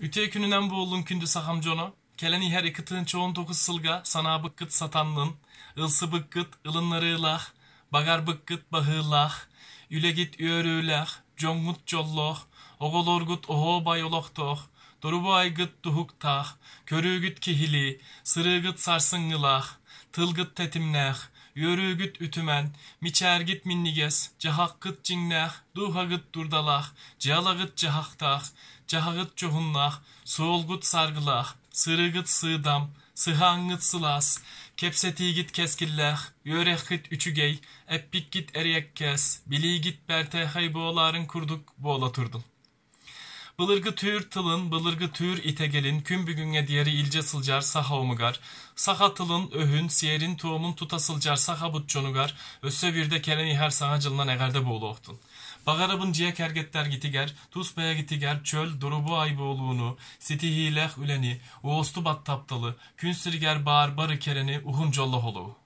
Üte gününden bu olun kündü sahamcono. Keleni her ikıtın çoğun dokuz sılga, sana bıkkıt satanlın. Ilsı bıkkıt, ılınları ılah. Bagar bıkkıt, bahılah. Üle git üörülah, congut colloh. Ogolorgut oho bayoloktoh. Dorubu aygıt duhuk tah. Körügüt kihili, sırıgıt sarsıngılah. Tılgıt tetimneh. Yörügüt ütümen, miçergit minniges, cahakkıt cingneh, duhagıt durdalah, cialagıt cahaktah, cahagıt cuhunnah, soğulgut sargılah, sırıgıt sığdam, sıhangıt sılas, kepsetigit keskillah, yörehkit üçügey, eppikgit eriyekkes, biligit bertehay boğaların kurduk boğlaturdun. Bılırgı tür tılın, bılırgı tür itegelin, kümbügünge diğeri ilce sılcar, saha omugar. Saha tılın, öhün, siyerin tohumun tutasılcar, saha butçonugar. Össe bir de keleni her sana cılınan egerde boğulu oktun. Bagarabın ciye kergetler gitiger, tusbaya gitiger, çöl, durubu ay boğuluğunu, sitihileh üleni, uostu battaptalı, künsiriger bağır barı kereni, uhun collah oluğu.